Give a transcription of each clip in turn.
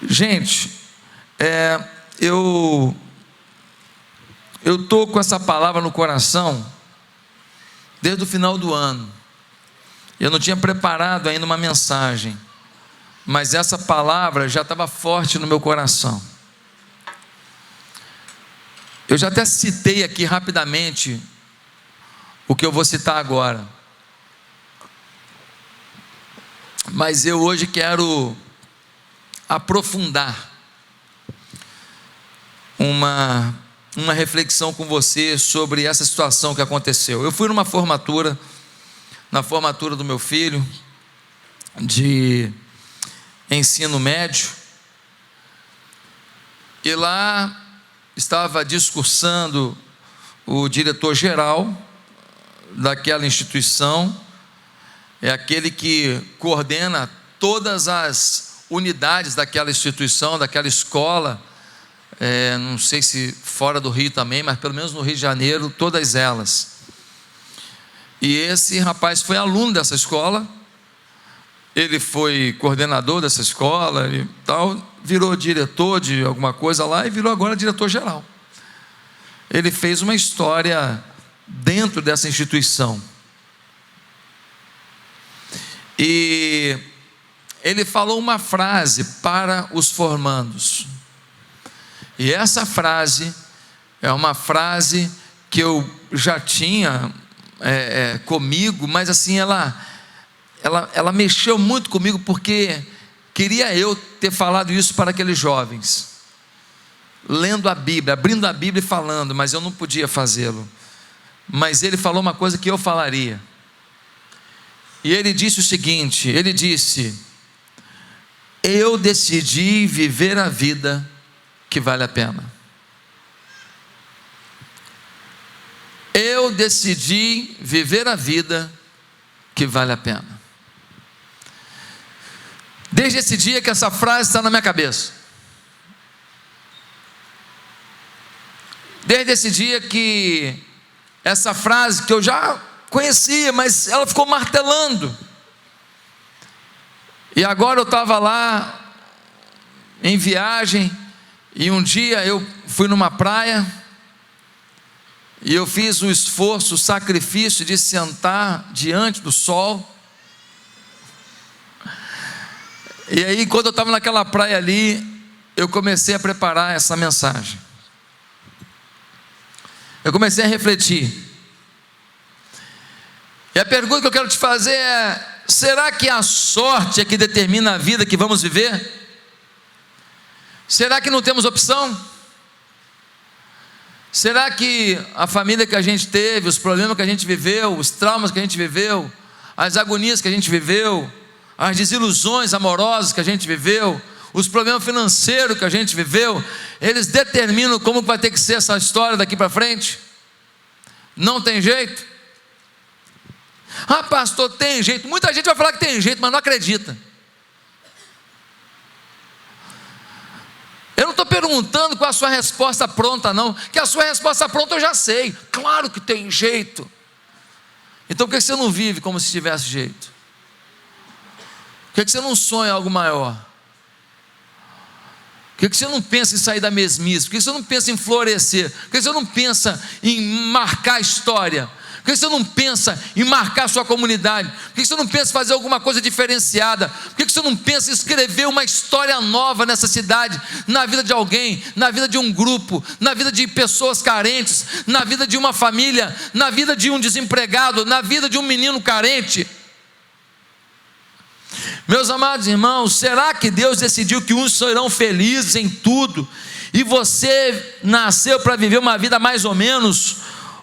Gente, eu estou com essa palavra no coração desde o final do ano. Eu não tinha preparado ainda uma mensagem, mas essa palavra já estava forte no meu coração. Eu já até citei aqui rapidamente o que eu vou citar agora, mas eu hoje quero aprofundar uma reflexão com você sobre essa situação que aconteceu. Eu fui numa formatura, na formatura do meu filho, de ensino médio, e lá estava discursando o diretor-geral daquela instituição, é aquele que coordena todas as unidades daquela instituição, daquela escola, não sei se fora do Rio também, mas pelo menos no Rio de Janeiro, todas elas. E esse rapaz foi aluno dessa escola, ele foi coordenador dessa escola e tal, virou diretor de alguma coisa lá e virou agora diretor-geral. Ele fez uma história dentro dessa instituição. E ele falou uma frase para os formandos. E essa frase é uma frase que eu já tinha comigo, mas assim, ela mexeu muito comigo, porque queria eu ter falado isso para aqueles jovens, lendo a Bíblia, abrindo a Bíblia e falando, mas eu não podia fazê-lo. Mas ele falou uma coisa que eu falaria, e ele disse o seguinte, ele disse: eu decidi viver a vida que vale a pena. Eu decidi viver a vida que vale a pena. Desde esse dia que essa frase está na minha cabeça. Desde esse dia que essa frase, que eu já conhecia, mas ela ficou martelando. E agora eu estava lá em viagem, e um dia eu fui numa praia, e eu fiz o esforço, o sacrifício de sentar diante do sol. E aí, quando eu estava naquela praia ali, eu comecei a preparar essa mensagem. Eu comecei a refletir. E a pergunta que eu quero te fazer é: será que a sorte é que determina a vida que vamos viver? Será que não temos opção? Será que a família que a gente teve, os problemas que a gente viveu, os traumas que a gente viveu, as agonias que a gente viveu, as desilusões amorosas que a gente viveu, os problemas financeiros que a gente viveu, eles determinam como vai ter que ser essa história daqui para frente? Não tem jeito? Ah, pastor, tem jeito. Muita gente vai falar que tem jeito, mas não acredita. Eu não estou perguntando com a sua resposta pronta, não, que a sua resposta pronta eu já sei. Claro que tem jeito. Então por que você não vive como se tivesse jeito? Por que você não sonha algo maior? Por que você não pensa em sair da mesmice? Por que você não pensa em florescer? Por que você não pensa em marcar a história? Por que você não pensa em marcar a sua comunidade? Por que você não pensa em fazer alguma coisa diferenciada? Por que você não pensa em escrever uma história nova nessa cidade, na vida de alguém, na vida de um grupo, na vida de pessoas carentes, na vida de uma família, na vida de um desempregado, na vida de um menino carente? Meus amados irmãos, será que Deus decidiu que uns serão felizes em tudo e você nasceu para viver uma vida mais ou menos,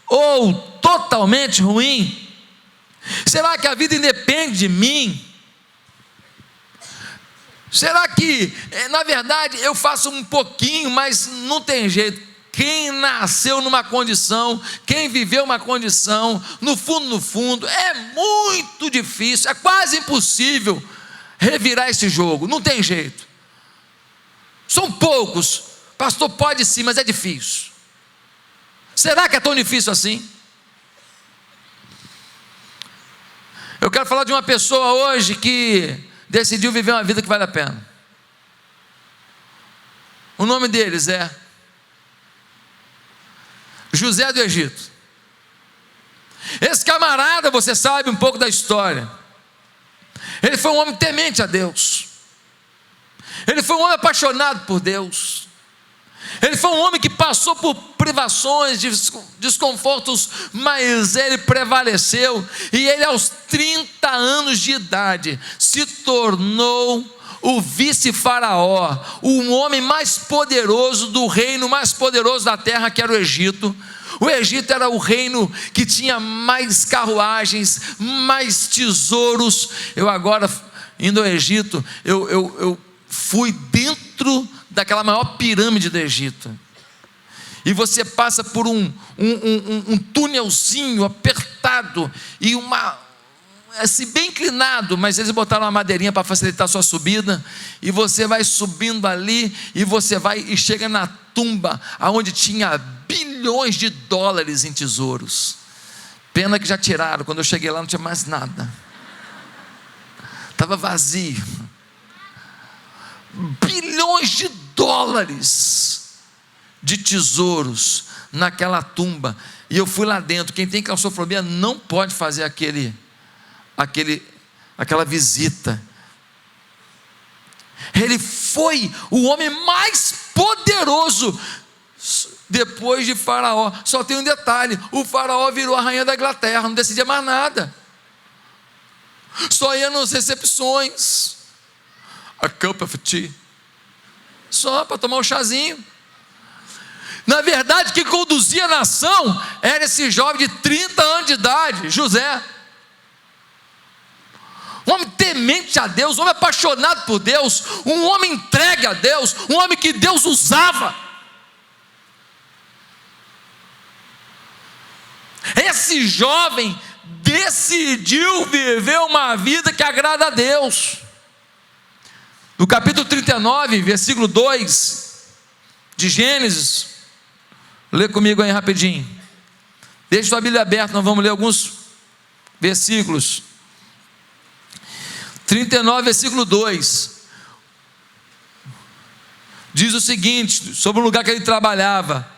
ou totalmente ruim? Será que a vida independe de mim? Será que, na verdade, eu faço um pouquinho, mas não tem jeito? Quem nasceu numa condição, quem viveu uma condição, no fundo, é muito difícil, é quase impossível revirar esse jogo, não tem jeito. São poucos, pastor, pode sim, mas é difícil. Será que é tão difícil assim? Eu quero falar de uma pessoa hoje que decidiu viver uma vida que vale a pena. nome deles é José do Egito. Esse camarada, você sabe um pouco da história, ele foi um homem temente a Deus, ele foi um homem apaixonado por Deus, ele foi um homem que passou por privações, desconfortos, mas ele prevaleceu, e ele aos 30 anos de idade se tornou o vice-faraó, o homem mais poderoso do reino mais poderoso da terra, que era o Egito. O Egito era o reino que tinha mais carruagens, mais tesouros. Eu agora, indo ao Egito, eu fui dentro daquela maior pirâmide do Egito, e você passa por um túnelzinho apertado, e assim, bem inclinado, mas eles botaram uma madeirinha para facilitar a sua subida, e você vai subindo ali, e você vai e chega na tumba, aonde tinha bilhões de dólares em tesouros. Pena que já tiraram, quando eu cheguei lá não tinha mais nada, estava vazio. Bilhões de dólares de tesouros naquela tumba, e eu fui lá dentro. Quem tem claustrofobia não pode fazer aquela visita. Ele foi o homem mais poderoso depois de Faraó. Só tem um detalhe: o Faraó virou a rainha da Inglaterra, não decidia mais nada, só ia nas recepções, a cup of tea, só para tomar um chazinho. Na verdade, quem conduzia a nação era esse jovem de 30 anos de idade, José. Um homem temente a Deus, um homem apaixonado por Deus, um homem entregue a Deus, um homem que Deus usava. Esse jovem decidiu viver uma vida que agrada a Deus. No capítulo 39, versículo 2 de Gênesis, lê comigo aí rapidinho, deixa sua Bíblia aberta, nós vamos ler alguns versículos. 39, versículo 2, diz o seguinte, sobre o lugar que ele trabalhava: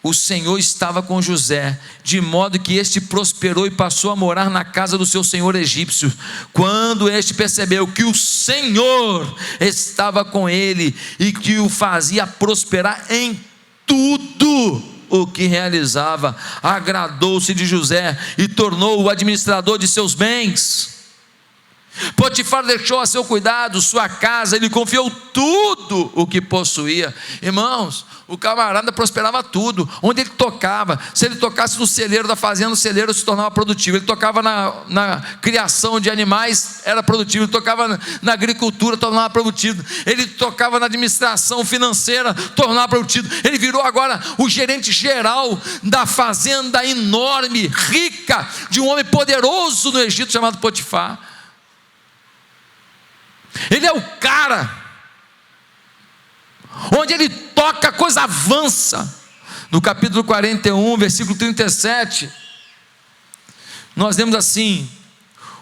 o Senhor estava com José, de modo que este prosperou e passou a morar na casa do seu senhor egípcio. Quando este percebeu que o Senhor estava com ele e que o fazia prosperar em tudo o que realizava, agradou-se de José e tornou-o administrador de seus bens. Potifar deixou a seu cuidado sua casa, ele confiou tudo o que possuía. Irmãos, o camarada prosperava tudo, onde ele tocava. Se ele tocasse no celeiro da fazenda, o celeiro se tornava produtivo. Ele tocava na criação de animais, era produtivo. Ele tocava na agricultura, tornava produtivo. Ele tocava na administração financeira, tornava produtivo. Ele virou agora o gerente geral da fazenda enorme, rica, de um homem poderoso no Egito chamado Potifar. Ele é o cara, onde ele toca, a coisa avança. No capítulo 41, versículo 37, nós lemos assim: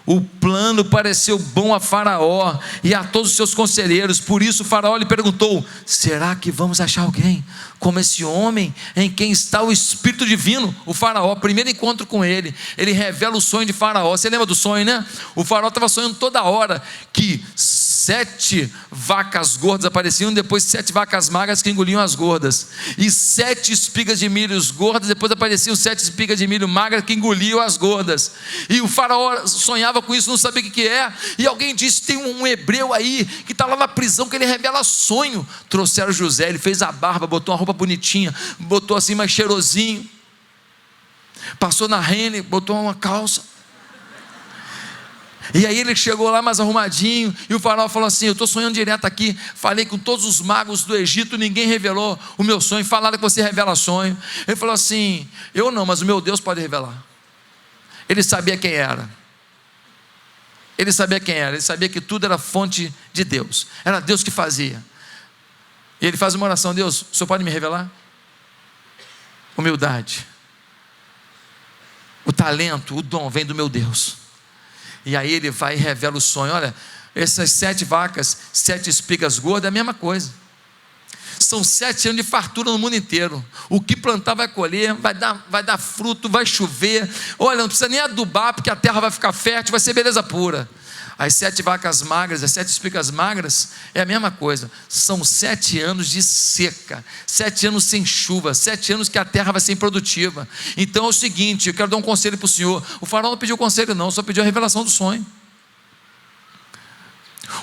o plano pareceu bom a Faraó e a todos os seus conselheiros, por isso Faraó lhe perguntou: será que vamos achar alguém como esse homem em quem está o Espírito Divino? O Faraó, primeiro encontro com ele revela o sonho de Faraó. Você lembra do sonho, né? O Faraó estava sonhando toda hora que 7 vacas gordas apareciam, depois 7 vacas magras que engoliam as gordas, e 7 espigas de milho gordas, depois apareciam 7 espigas de milho magras que engoliam as gordas. E o Faraó sonhava com isso, não sabia o que é, e alguém disse: tem um hebreu aí que está lá na prisão, que ele revela sonho. Trouxeram José, ele fez a barba, botou uma roupa bonitinha, botou assim mais cheirosinho, passou na Rene, botou uma calça, e aí ele chegou lá mais arrumadinho, e o Faraó falou assim: eu estou sonhando direto aqui, falei com todos os magos do Egito, ninguém revelou o meu sonho, falaram que você revela sonho. Ele falou assim: eu não, mas o meu Deus pode revelar. Ele sabia quem era, ele sabia que tudo era fonte de Deus, era Deus que fazia. E ele faz uma oração: Deus, o Senhor pode me revelar? Humildade, o talento, o dom vem do meu Deus. E aí ele vai e revela o sonho: olha, essas 7 vacas, 7 espigas gordas é a mesma coisa. São 7 anos de fartura no mundo inteiro. O que plantar vai colher, vai dar fruto, vai chover. Olha, não precisa nem adubar, porque a terra vai ficar fértil, vai ser beleza pura. As 7 vacas magras, as 7 espigas magras, é a mesma coisa. São 7 anos de seca, 7 anos sem chuva, 7 anos que a terra vai ser improdutiva. Então é o seguinte, eu quero dar um conselho para o senhor. O faraó não pediu conselho não, só pediu a revelação do sonho.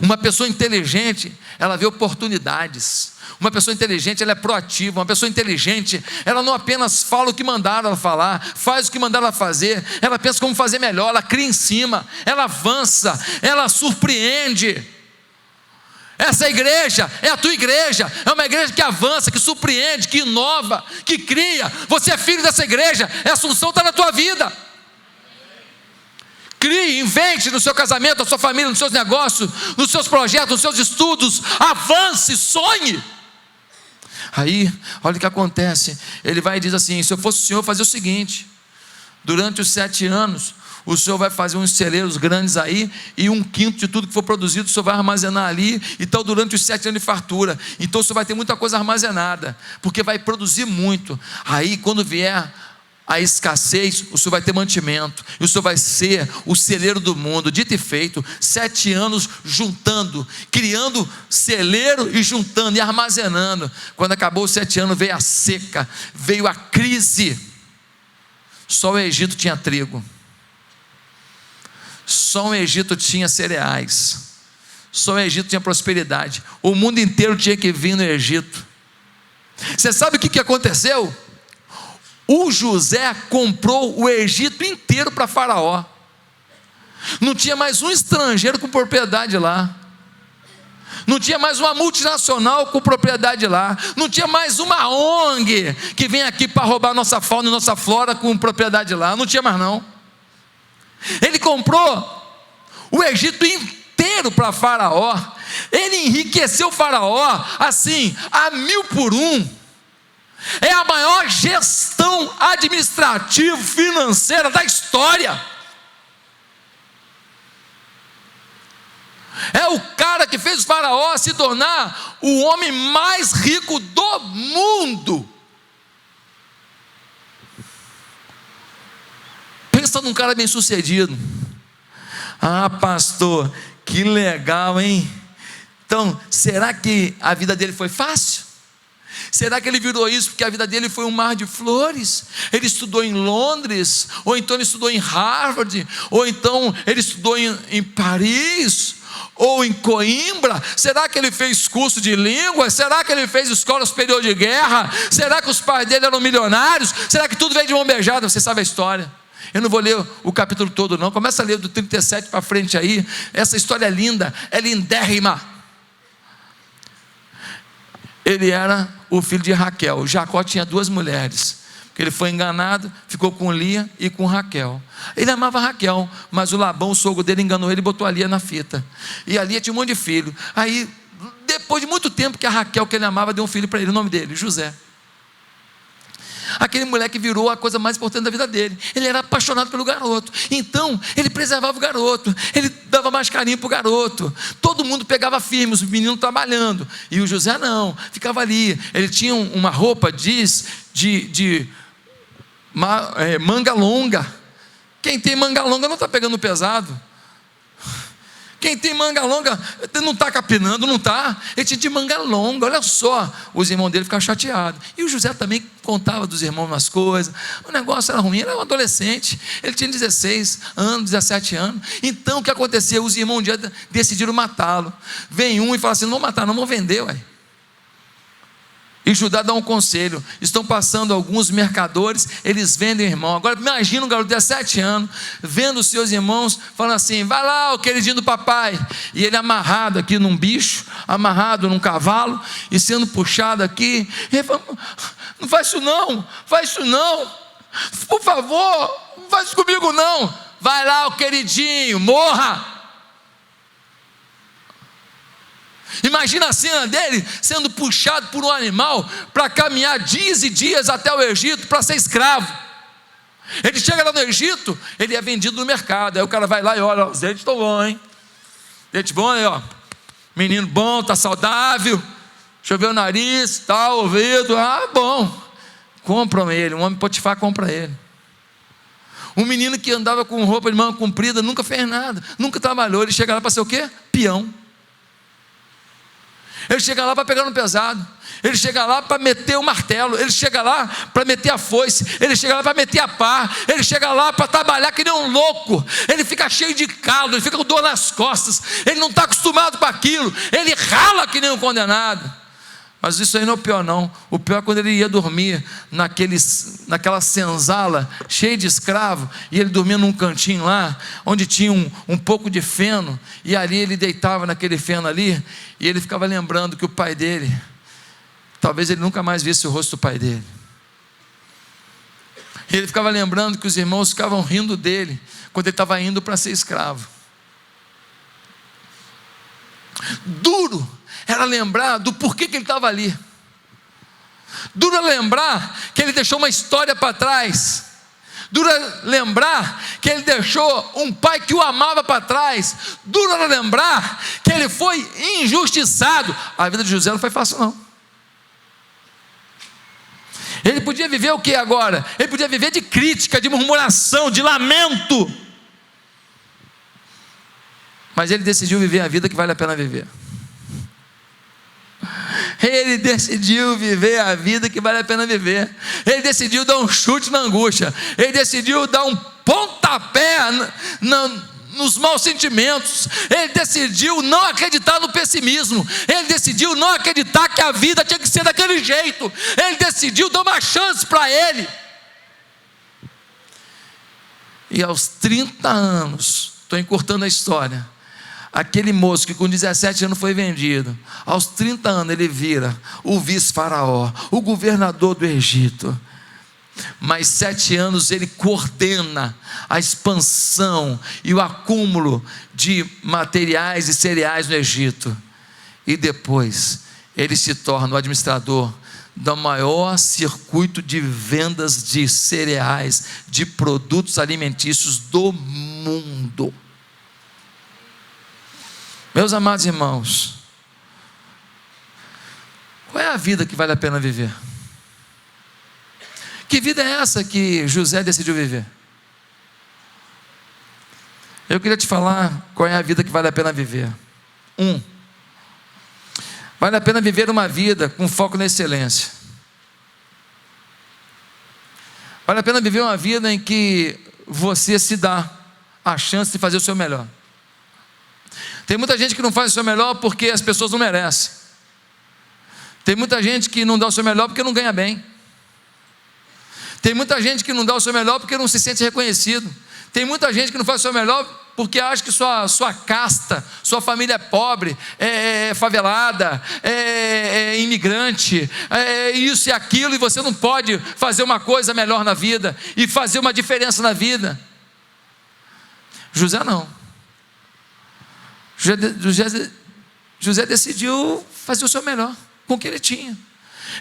Uma pessoa inteligente, ela vê oportunidades. Uma pessoa inteligente, ela é proativa. Uma pessoa inteligente, ela não apenas fala o que mandaram ela falar, faz o que mandaram ela fazer, ela pensa como fazer melhor, ela cria em cima, ela avança, ela surpreende. Essa igreja é a tua igreja, é uma igreja que avança, que surpreende, que inova, que cria. Você é filho dessa igreja, essa unção está na tua vida. Crie, invente no seu casamento, na sua família, nos seus negócios, nos seus projetos, nos seus estudos. Avance, sonhe. Aí, olha o que acontece. Ele vai e diz assim: se eu fosse o senhor, fazia o seguinte: durante os 7 anos, o senhor vai fazer uns celeiros grandes aí, e 1/5 de tudo que for produzido, o senhor vai armazenar ali. Então, durante os 7 anos de fartura, então o senhor vai ter muita coisa armazenada, porque vai produzir muito. Aí, quando vier a escassez, o senhor vai ter mantimento, e o senhor vai ser o celeiro do mundo. Dito e feito, 7 anos juntando, criando celeiro e juntando e armazenando. Quando acabou os 7 anos, veio a seca, veio a crise. Só o Egito tinha trigo, só o Egito tinha cereais, só o Egito tinha prosperidade. O mundo inteiro tinha que vir no Egito. Você sabe o que aconteceu? O José comprou o Egito inteiro para Faraó. Não tinha mais um estrangeiro com propriedade lá. Não tinha mais uma multinacional com propriedade lá. Não tinha mais uma ONG que vem aqui para roubar nossa fauna e nossa flora com propriedade lá. Não tinha mais não. Ele comprou o Egito inteiro para Faraó. Ele enriqueceu Faraó assim, a 1000 por 1. É a maior gestão administrativa financeira da história. É o cara que fez o Faraó se tornar o homem mais rico do mundo. Pensa num cara bem sucedido. Ah, pastor, que legal, hein? Então, será que a vida dele foi fácil? Será que ele virou isso porque a vida dele foi um mar de flores? Ele estudou em Londres, ou então ele estudou em Harvard, ou então ele estudou em Paris, ou em Coimbra? Será que ele fez curso de línguas? Será que ele fez escola superior de guerra? Será que os pais dele eram milionários? Será que tudo veio de mão beijada? Você sabe a história. Eu não vou ler o capítulo todo não, começa a ler do 37 para frente aí. Essa história é linda, é lindérrima. Ele era o filho de Raquel. Jacó tinha 2 mulheres, porque ele foi enganado, ficou com Lia e com Raquel. Ele amava Raquel, mas o Labão, o sogro dele, enganou ele e botou a Lia na fita. E a Lia tinha um monte de filho. Aí, depois de muito tempo que a Raquel, que ele amava, deu um filho para ele, o nome dele, José. Aquele moleque virou a coisa mais importante da vida dele. Ele era apaixonado pelo garoto, então ele preservava o garoto, ele dava mais carinho para o garoto. Todo mundo pegava firme, os meninos trabalhando, e o José não, ficava ali. Ele tinha uma roupa de manga longa. Quem tem manga longa não está pegando pesado. Quem tem manga longa não está capinando, não está. Ele tinha de manga longa, olha só. Os irmãos dele ficavam chateados. E o José também contava dos irmãos umas coisas. O negócio era ruim, ele era um adolescente. Ele tinha 16 anos, 17 anos. Então o que aconteceu? Os irmãos um dia decidiram matá-lo. Vem um e fala assim: não vão matar, não vão vender, ué. E Judá dá um conselho: estão passando alguns mercadores, eles vendem o irmão. Agora imagina um garoto de 17 anos vendo os seus irmãos, falando assim: vai lá, o queridinho do papai. E ele amarrado aqui num bicho, amarrado num cavalo, e sendo puxado aqui. Ele fala: não faz isso não, faz isso não, por favor, não faz isso comigo não. Vai lá, o queridinho, morra. Imagina a cena dele sendo puxado por um animal para caminhar dias e dias até o Egito para ser escravo. Ele chega lá no Egito, ele é vendido no mercado. Aí o cara vai lá e olha: os dentes estão bons, hein? Dente bom aí, ó. Menino bom, está saudável. choveu o nariz, tal, ouvido, bom, compram ele, um homem Potifar compra ele. Um menino que andava com roupa de manga comprida, nunca fez nada, nunca trabalhou, ele chega lá para ser o quê? Peão. Ele chega lá para pegar no pesado, ele chega lá para meter o martelo, ele chega lá para meter a foice, ele chega lá para meter a pá, ele chega lá para trabalhar que nem um louco, ele fica cheio de caldo, ele fica com dor nas costas, ele não está acostumado com aquilo, ele rala que nem um condenado. Mas isso aí não é o pior não, o pior é quando ele ia dormir naquela senzala cheia de escravo, e ele dormia num cantinho lá, onde tinha um pouco de feno, e ali ele deitava naquele feno ali, e ele ficava lembrando que o pai dele, talvez ele nunca mais visse o rosto do pai dele, e ele ficava lembrando que os irmãos ficavam rindo dele, quando ele estava indo para ser escravo. Duro era lembrar do porquê que ele estava ali. Duro era lembrar que ele deixou uma história para trás. Duro era lembrar que ele deixou um pai que o amava para trás. Duro era lembrar que ele foi injustiçado. A vida de José não foi fácil não. Ele podia viver o que agora? Ele podia viver de crítica, de murmuração, de lamento. Mas ele decidiu viver a vida que vale a pena viver. Ele decidiu viver a vida que vale a pena viver. Ele decidiu dar um chute na angústia. Ele decidiu dar um pontapé nos maus sentimentos. Ele decidiu não acreditar no pessimismo. Ele decidiu não acreditar que a vida tinha que ser daquele jeito. Ele decidiu dar uma chance para ele. E aos 30 anos, estou encurtando a história, aquele moço que com 17 anos foi vendido, aos 30 anos ele vira o vice-faraó, o governador do Egito. Mais 7 anos ele coordena a expansão e o acúmulo de materiais e cereais no Egito. E depois ele se torna o administrador do maior circuito de vendas de cereais, de produtos alimentícios do mundo. Meus amados irmãos, qual é a vida que vale a pena viver? Que vida é essa que José decidiu viver? Eu queria te falar qual é a vida que vale a pena viver. Vale a pena viver uma vida com foco na excelência. Vale a pena viver uma vida em que você se dá a chance de fazer o seu melhor. Tem muita gente que não faz o seu melhor porque as pessoas não merecem. Tem muita gente que não dá o seu melhor porque não ganha bem. Tem muita gente que não dá o seu melhor porque não se sente reconhecido. Tem muita gente que não faz o seu melhor porque acha que sua casta, sua família é pobre, é favelada, é imigrante, é isso e aquilo, e você não pode fazer uma coisa melhor na vida e fazer uma diferença na vida. José não. José decidiu fazer o seu melhor com o que ele tinha.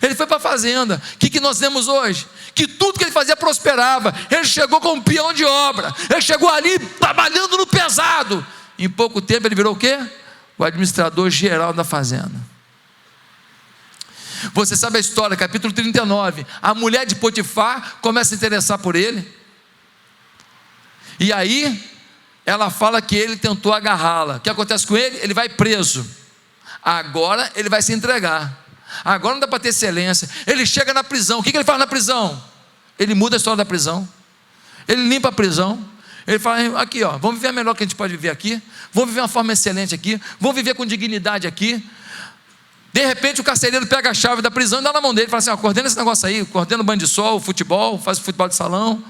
Ele foi para a fazenda. O que nós temos hoje? Que tudo que ele fazia prosperava. Ele chegou como peão de obra. Ele chegou ali trabalhando no pesado. Em pouco tempo ele virou o quê? O administrador geral da fazenda. Você sabe a história, capítulo 39. A mulher de Potifar começa a se interessar por ele. E aí ela fala que ele tentou agarrá-la. O que acontece com ele? Ele vai preso. Agora ele vai se entregar. Agora não dá para ter excelência. Ele chega na prisão. O que ele faz na prisão? Ele muda a história da prisão. Ele limpa a prisão. Ele fala, aqui ó, vamos viver a melhor que a gente pode viver aqui. Vamos viver uma forma excelente aqui. Vamos viver com dignidade aqui. De repente o carcereiro pega a chave da prisão e dá na mão dele. Fala assim, coordena esse negócio aí. Coordena o banho de sol, o futebol. Faz o futebol de salão.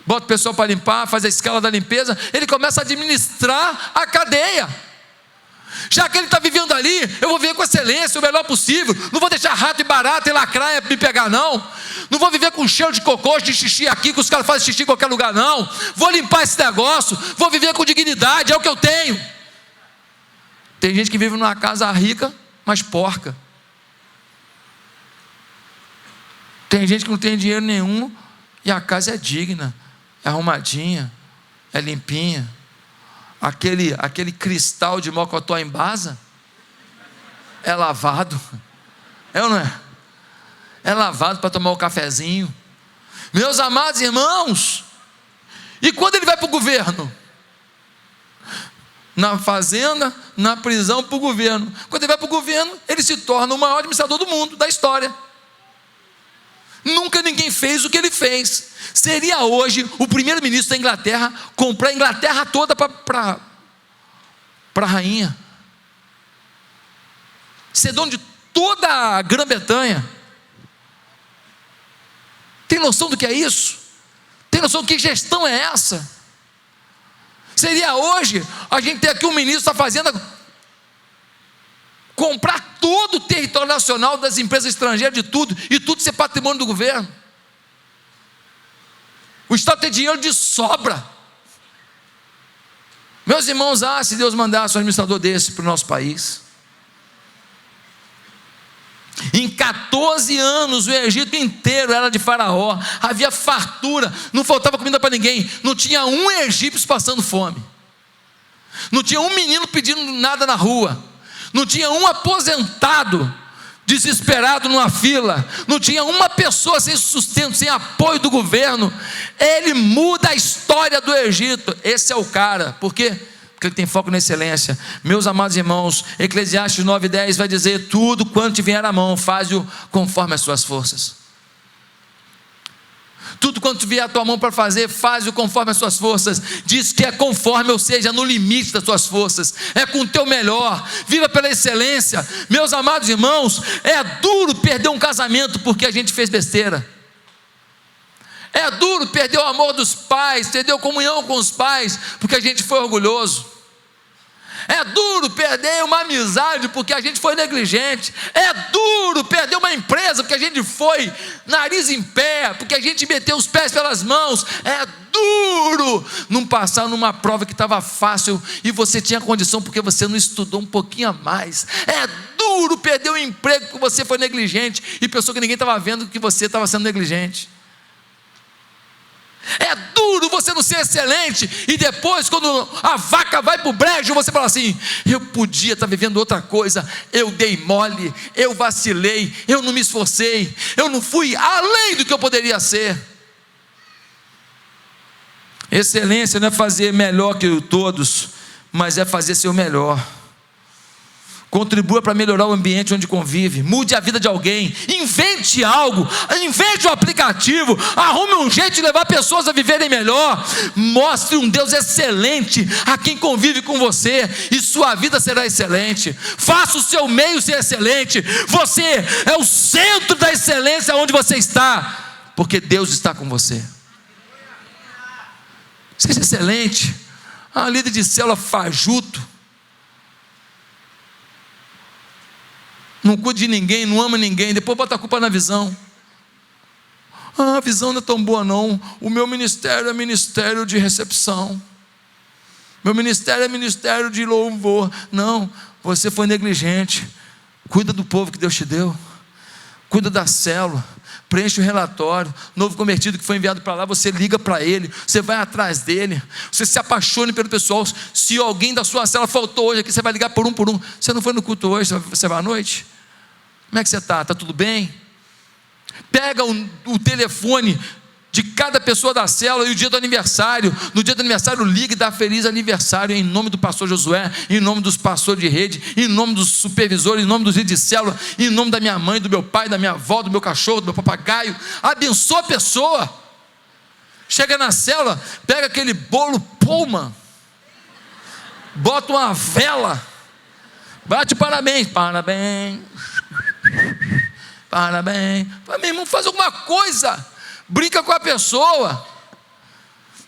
Bota o pessoal para limpar, faz a escala da limpeza. Ele começa a administrar a cadeia. Já que ele está vivendo ali, eu vou viver com excelência, o melhor possível. Não vou deixar rato e barata e lacraia me pegar não. Não vou viver com cheiro de cocô, de xixi aqui, que os caras fazem xixi em qualquer lugar não. Vou limpar esse negócio, vou viver com dignidade, é o que eu tenho. Tem gente que vive numa casa rica, mas porca. Tem gente que não tem dinheiro nenhum e a casa é digna, é arrumadinha, é limpinha. Aquele cristal de mocotó em Baza, é lavado, é ou não é? É lavado para tomar o cafezinho. Meus amados irmãos, e quando ele vai para o governo? Na fazenda, na prisão, para o governo. Quando ele vai para o governo, ele se torna o maior administrador do mundo, da história. Nunca ninguém fez o que ele fez. Seria hoje o primeiro-ministro da Inglaterra comprar a Inglaterra toda para a rainha. Ser dono de toda a Grã-Bretanha. Tem noção do que é isso? Tem noção do que gestão é essa? Seria hoje a gente ter aqui um ministro da Fazenda comprar todo o território nacional das empresas estrangeiras, de tudo, e tudo ser patrimônio do governo. O Estado tem dinheiro de sobra. Meus irmãos, se Deus mandasse um administrador desse para o nosso país. Em 14 anos o Egito inteiro era de Faraó, havia fartura, não faltava comida para ninguém, não tinha um egípcio passando fome, não tinha um menino pedindo nada na rua, não tinha um aposentado desesperado numa fila, não tinha uma pessoa sem sustento, sem apoio do governo. Ele muda a história do Egito. Esse é o cara. Por quê? Porque ele tem foco na excelência. Meus amados irmãos, Eclesiastes 9:10 vai dizer: tudo quanto te vier à mão, faz-o conforme as suas forças. Tudo quanto vier à tua mão para fazer, faz-o conforme as suas forças. Diz que é conforme, ou seja, no limite das tuas forças. É com o teu melhor. Viva pela excelência. Meus amados irmãos, é duro perder um casamento porque a gente fez besteira. É duro perder o amor dos pais, perder a comunhão com os pais, porque a gente foi orgulhoso. É duro perder uma amizade porque a gente foi negligente. É duro perder uma empresa porque a gente foi nariz em pé, porque a gente meteu os pés pelas mãos. É duro não passar numa prova que estava fácil e você tinha condição porque você não estudou um pouquinho a mais. É duro perder um emprego porque você foi negligente e pensou que ninguém estava vendo que você estava sendo negligente. É duro você não ser excelente e depois, quando a vaca vai para o brejo, você fala assim: eu podia estar vivendo outra coisa, eu dei mole, eu vacilei, eu não me esforcei, eu não fui além do que eu poderia ser. Excelência não é fazer melhor que todos, mas é fazer seu melhor. Contribua para melhorar o ambiente onde convive. Mude a vida de alguém. Invente algo. Invente um aplicativo. Arrume um jeito de levar pessoas a viverem melhor. Mostre um Deus excelente a quem convive com você, e sua vida será excelente. Faça o seu meio ser excelente. Você é o centro da excelência onde você está, porque Deus está com você. Seja excelente. Líder de célula fajuto, não cuida de ninguém, não ama ninguém, depois bota a culpa na visão. A visão não é tão boa não, o meu ministério é ministério de recepção, meu ministério é ministério de louvor. Não, você foi negligente. Cuida do povo que Deus te deu, cuida da célula, preenche o relatório. Novo convertido que foi enviado para lá, você liga para ele, você vai atrás dele, você se apaixone pelo pessoal. Se alguém da sua célula faltou hoje aqui, você vai ligar por um. Você não foi no culto hoje, você vai à noite? Como é que você está? Está tudo bem? Pega o telefone de cada pessoa da célula e o dia do aniversário. No dia do aniversário, liga e dá feliz aniversário em nome do pastor Josué, em nome dos pastores de rede, em nome dos supervisores, em nome dos líderes de célula, em nome da minha mãe, do meu pai, da minha avó, do meu cachorro, do meu papagaio. Abençoa a pessoa. Chega na célula, pega aquele bolo Pullman, bota uma vela, bate parabéns, parabéns, parabéns. Meu irmão, faz alguma coisa. Brinca com a pessoa,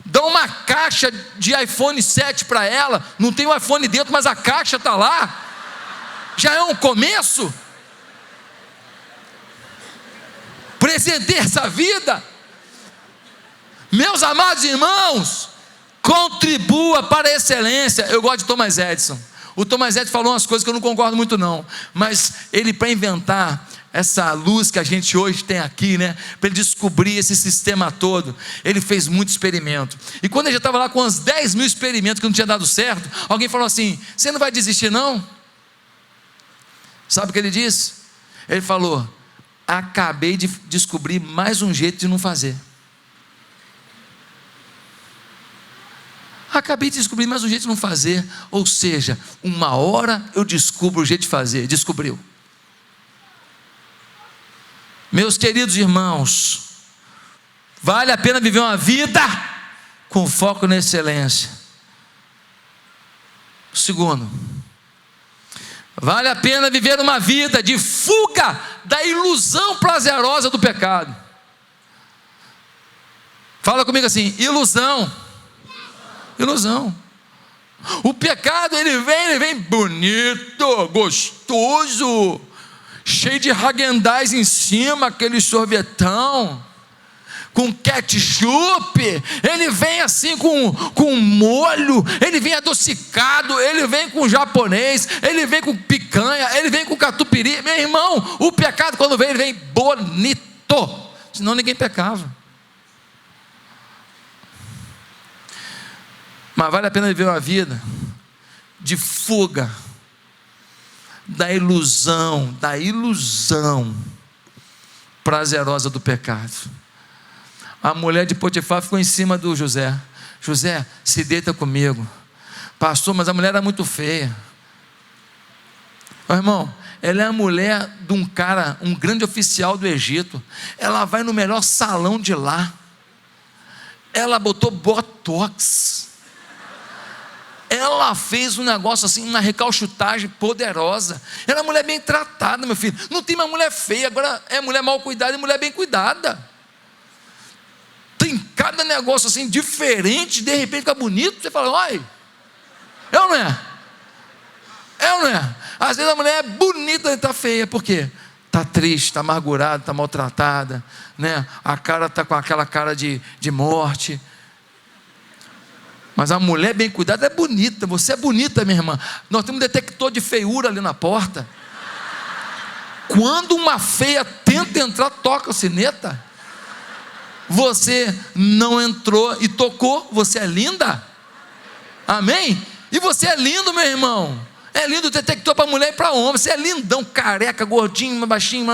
dá uma caixa de iPhone 7 para ela. Não tem o iPhone dentro, mas a caixa está lá. Já é um começo. Presenteie essa vida. Meus amados irmãos, contribua para a excelência. Eu gosto de Thomas Edison. O Thomas Edison falou umas coisas que eu não concordo muito não, mas ele, para inventar essa luz que a gente hoje tem aqui, né, para ele descobrir esse sistema todo, ele fez muito experimento. E quando ele já estava lá com uns 10 mil experimentos que não tinha dado certo, alguém falou assim: você não vai desistir não? Sabe o que ele disse? Ele falou: acabei de descobrir mais um jeito de não fazer. Acabei de descobrir mais um jeito de não fazer. Ou seja, uma hora eu descubro o jeito de fazer. Descobriu. Meus queridos irmãos, vale a pena viver uma vida com foco na excelência. Segundo, vale a pena viver uma vida de fuga da ilusão prazerosa do pecado. Fala comigo assim: ilusão. Ilusão. O pecado, ele vem bonito, gostoso, cheio de Häagen-Dazs em cima, aquele sorvetão, com ketchup. Ele vem assim com molho, ele vem adocicado, ele vem com japonês, ele vem com picanha, ele vem com catupiry. Meu irmão, o pecado quando vem, ele vem bonito, senão ninguém pecava. Mas vale a pena viver uma vida de fuga da ilusão prazerosa do pecado. A mulher de Potifar ficou em cima do José. José, se deita comigo. Pastor, mas a mulher era muito feia. Meu irmão, ela é a mulher de um cara, um grande oficial do Egito. Ela vai no melhor salão de lá. Ela botou botox. Ela fez um negócio assim, uma recalchutagem poderosa. Era uma mulher bem tratada, meu filho. Não tem uma mulher feia, agora é mulher mal cuidada e mulher bem cuidada. Tem cada negócio assim diferente, de repente fica bonito. Você fala: olha, é ou não é? É ou não é? Às vezes a mulher é bonita e está feia. Por quê? Está triste, está amargurada, está maltratada, né? A cara está com aquela cara de morte. Mas a mulher bem cuidada é bonita. Você é bonita, minha irmã. Nós temos um detector de feiura ali na porta. Quando uma feia tenta entrar, toca a sineta. Você não entrou e tocou. Você é linda. Amém? E você é lindo, meu irmão. É lindo o detector para mulher e para homem. Você é lindão, careca, gordinho, baixinho,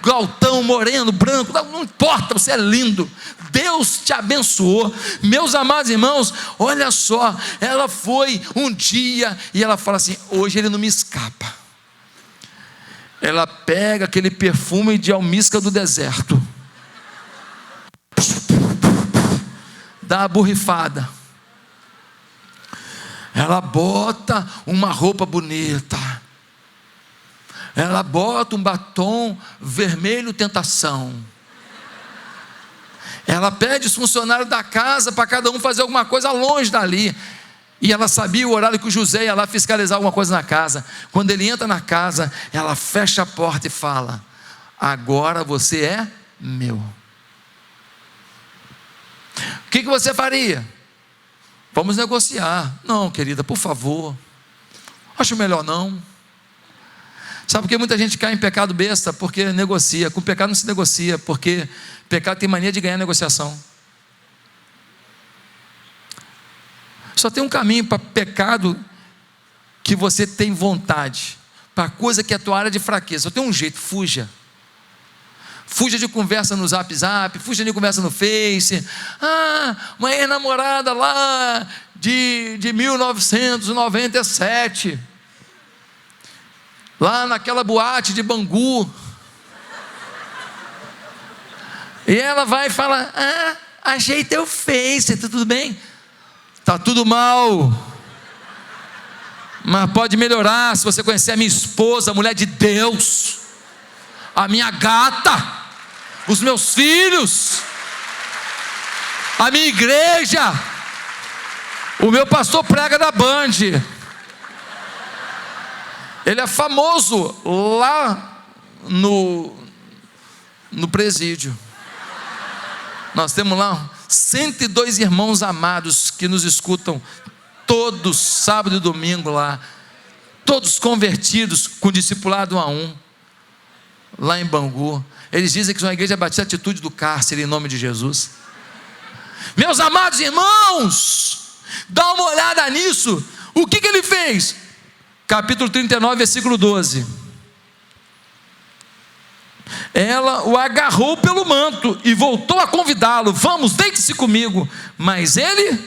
galtão, moreno, branco. Não importa, você é lindo. Deus te abençoou. Meus amados irmãos, olha só. Ela foi um dia e ela fala assim: hoje ele não me escapa. Ela pega aquele perfume de almíscar do deserto, dá a borrifada. Ela bota uma roupa bonita. Ela bota um batom vermelho tentação. Ela pede os funcionários da casa para cada um fazer alguma coisa longe dali. E ela sabia o horário que o José ia lá fiscalizar alguma coisa na casa. Quando ele entra na casa, ela fecha a porta e fala: agora você é meu. O que você faria? Vamos negociar. Não, querida, por favor. Acho melhor não. Sabe por que muita gente cai em pecado besta? Porque negocia. Com pecado não se negocia, porque pecado tem mania de ganhar negociação. Só tem um caminho para pecado que você tem vontade, para coisa que é a tua área de fraqueza. Só tem um jeito: fuja. Fuja de conversa no Zap, fuja de conversa no Face. Uma ex-namorada lá de 1997, lá naquela boate de Bangu. E ela vai e fala: achei teu Face, tá tudo bem? Tá tudo mal, mas pode melhorar se você conhecer a minha esposa, a mulher de Deus, a minha gata, os meus filhos, a minha igreja. O meu pastor prega da Band. Ele é famoso lá no presídio. Nós temos lá 102 irmãos amados que nos escutam todos sábado e domingo lá, todos convertidos com discipulado a um, lá em Bangu. Eles dizem que são a igreja Batista Atitude do Cárcere, em nome de Jesus. Meus amados irmãos, dá uma olhada nisso. O que ele fez? Capítulo 39, versículo 12. ela o agarrou pelo manto e voltou a convidá-lo: vamos, deite-se comigo. Mas ele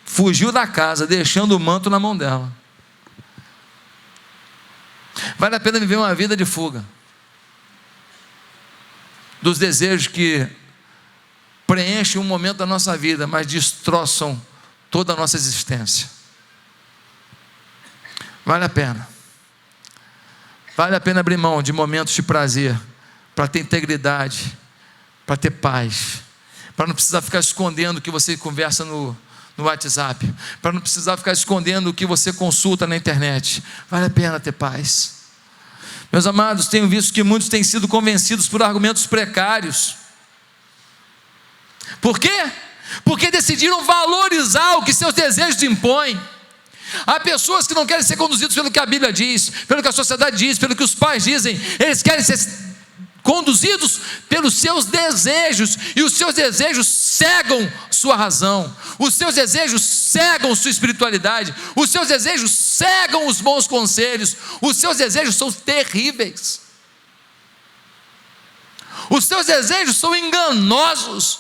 fugiu da casa, deixando o manto na mão dela. Vale a pena viver uma vida de fuga dos desejos que preenchem um momento da nossa vida, mas destroçam toda a nossa existência. Vale a pena. Vale a pena abrir mão de momentos de prazer para ter integridade, para ter paz, para não precisar ficar escondendo o que você conversa no WhatsApp, para não precisar ficar escondendo o que você consulta na internet. Vale a pena ter paz. Meus amados, tenho visto que muitos têm sido convencidos por argumentos precários. Por quê? Porque decidiram valorizar o que seus desejos impõem. Há pessoas que não querem ser conduzidos pelo que a Bíblia diz, pelo que a sociedade diz, pelo que os pais dizem. Eles querem ser conduzidos pelos seus desejos, e os seus desejos cegam sua razão, os seus desejos cegam sua espiritualidade, os seus desejos cegam os bons conselhos, os seus desejos são terríveis, os seus desejos são enganosos.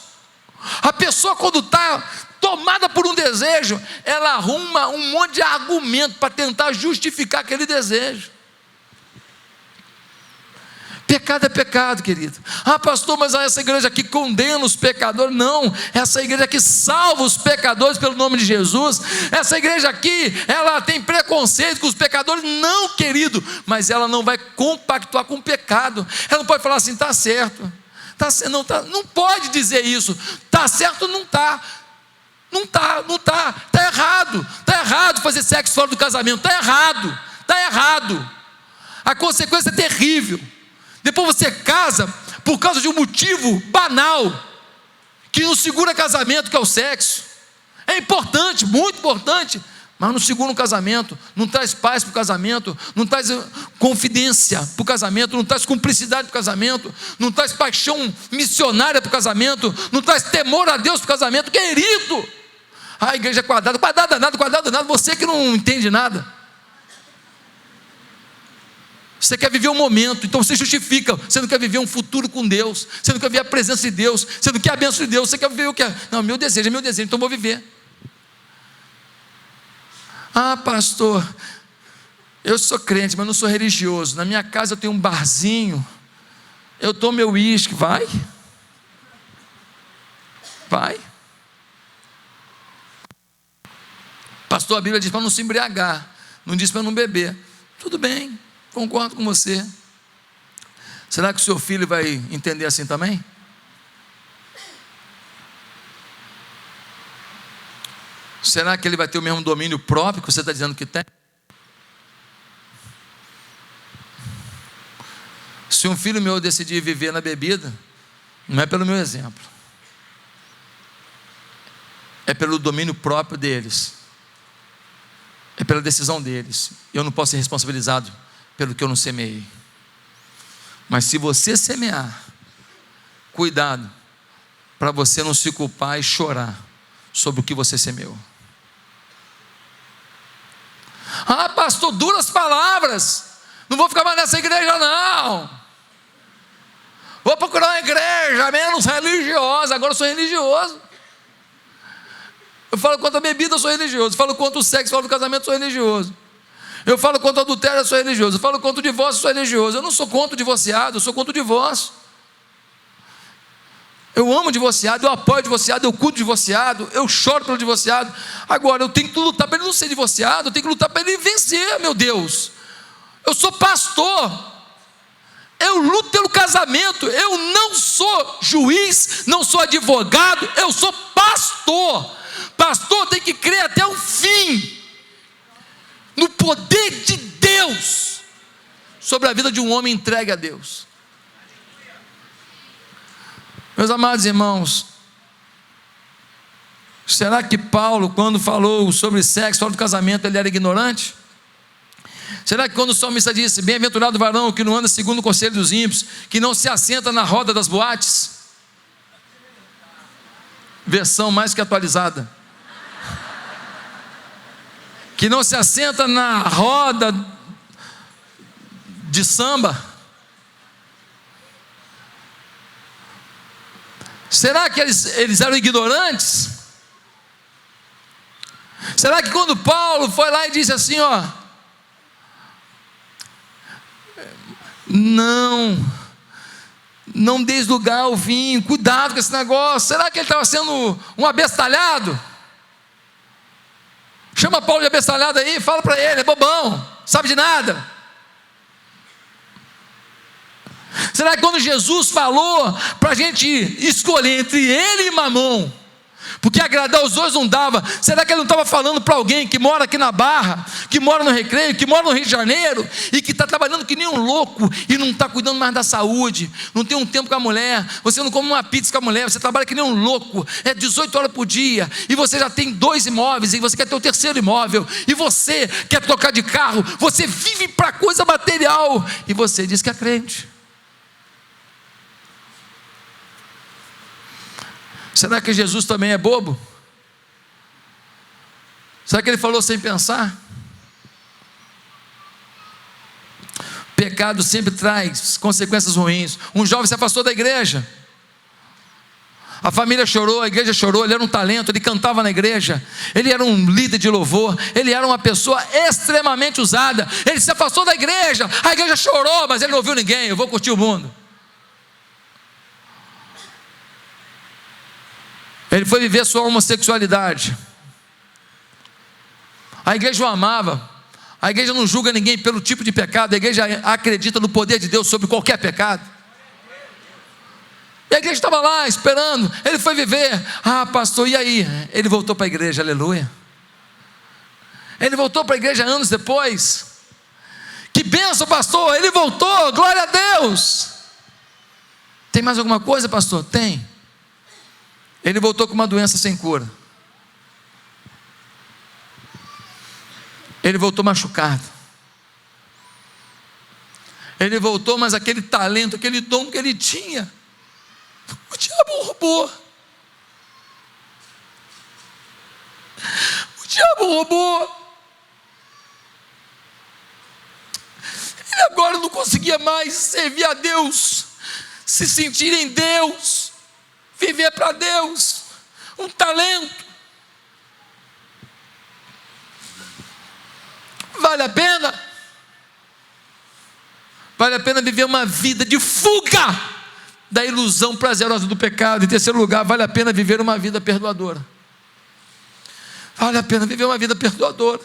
A pessoa, quando está tomada por um desejo, ela arruma um monte de argumento para tentar justificar aquele desejo. Pecado é pecado, querido. Ah, pastor, mas essa igreja aqui condena os pecadores. Não, essa igreja aqui salva os pecadores pelo nome de Jesus. Essa igreja aqui, ela tem preconceito com os pecadores. Não, querido, mas ela não vai compactuar com o pecado. Ela não pode falar assim: está certo, não pode dizer isso. Está certo, não está. Está errado fazer sexo fora do casamento. Está errado. A consequência é terrível. Depois você casa por causa de um motivo banal, que não segura casamento, que é o sexo. É importante, muito importante, mas não segura um casamento, não traz paz para o casamento, não traz confidência para o casamento, não traz cumplicidade para o casamento, não traz paixão missionária para o casamento, não traz temor a Deus para o casamento. Querido, a igreja é quadrada danado, você que não entende nada. Você quer viver um momento, então você justifica. Você não quer viver um futuro com Deus, você não quer viver a presença de Deus, você não quer a bênção de Deus, você quer viver o que é? Não, meu desejo, então vou viver. Ah, pastor, eu sou crente, mas não sou religioso. Na minha casa eu tenho um barzinho, eu tomo meu uísque. Vai. Pastor, a Bíblia diz para não se embriagar, não diz para não beber. Tudo bem, concordo com você. Será que o seu filho vai entender assim também? Será que ele vai ter o mesmo domínio próprio que você está dizendo que tem? Se um filho meu decidir viver na bebida, não é pelo meu exemplo, é pelo domínio próprio deles, é pela decisão deles. Eu não posso ser responsabilizado pelo que eu não semeei. Mas se você semear, cuidado para você não se culpar e chorar sobre o que você semeou. Ah, pastor, duras palavras, não vou ficar mais nessa igreja não, vou procurar uma igreja menos religiosa. Agora eu sou religioso. Eu falo quanto a bebida, eu sou religioso. Eu falo quanto o sexo, falo do casamento, eu sou religioso. Eu falo quanto o adultério, eu sou religioso. Eu falo quanto o divórcio, eu sou religioso. Eu não sou contra o divorciado, eu sou contra o divórcio. Eu amo o divorciado, eu apoio o divorciado, eu cuido do divorciado, eu choro pelo divorciado. Agora, eu tenho que lutar para ele não ser divorciado, eu tenho que lutar para ele vencer, meu Deus. Eu sou pastor, eu luto pelo casamento, eu não sou juiz, não sou advogado, eu sou pastor. Pastor tem que crer até o fim no poder de Deus sobre a vida de um homem entregue a Deus. Meus amados irmãos, será que Paulo, quando falou sobre sexo fora do casamento, ele era ignorante? Será que quando o salmista disse: bem-aventurado o varão que não anda segundo o conselho dos ímpios, que não se assenta na roda das boates? Versão mais que atualizada. Que não se assenta na roda de samba. Será que eles eram ignorantes? Será que quando Paulo foi lá e disse assim, ó, não deis lugar ao vinho, cuidado com esse negócio, será que ele estava sendo um abestalhado? Chama Paulo de abestalhado aí, fala para ele, é bobão, sabe de nada. Será que quando Jesus falou para a gente escolher entre ele e Mamon, porque agradar os dois não dava, será que ele não estava falando para alguém que mora aqui na Barra, que mora no Recreio, que mora no Rio de Janeiro, e que está trabalhando que nem um louco, e não está cuidando mais da saúde, não tem um tempo com a mulher, você não come uma pizza com a mulher, você trabalha que nem um louco, 18 horas por dia, e você já tem 2 imóveis, e você quer ter o 3º imóvel, e você quer trocar de carro, você vive para coisa material, e você diz que é crente. Será que Jesus também é bobo? Será que ele falou sem pensar? Pecado sempre traz consequências ruins. Um jovem se afastou da igreja, a família chorou, a igreja chorou. Ele era um talento, ele cantava na igreja, ele era um líder de louvor, ele era uma pessoa extremamente usada. Ele se afastou da igreja, a igreja chorou, mas ele não ouviu ninguém. Eu vou curtir o mundo. Ele foi viver sua homossexualidade. A igreja o amava. A igreja não julga ninguém pelo tipo de pecado. A igreja acredita no poder de Deus sobre qualquer pecado. E a igreja estava lá esperando. Ele foi viver. Ah, pastor, e aí? Ele voltou para a igreja, aleluia. Ele voltou para a igreja anos depois. Que bênção, pastor, ele voltou, glória a Deus. Tem mais alguma coisa, pastor? Tem. Ele voltou com uma doença sem cura. Ele voltou machucado. Ele voltou, mas aquele talento, aquele dom que ele tinha, o diabo roubou. O diabo roubou. Ele agora não conseguia mais servir a Deus, se sentir em Deus, viver para Deus, um talento. Vale a pena? Vale a pena viver uma vida de fuga da ilusão prazerosa do pecado. Em terceiro lugar, vale a pena viver uma vida perdoadora. Vale a pena viver uma vida perdoadora.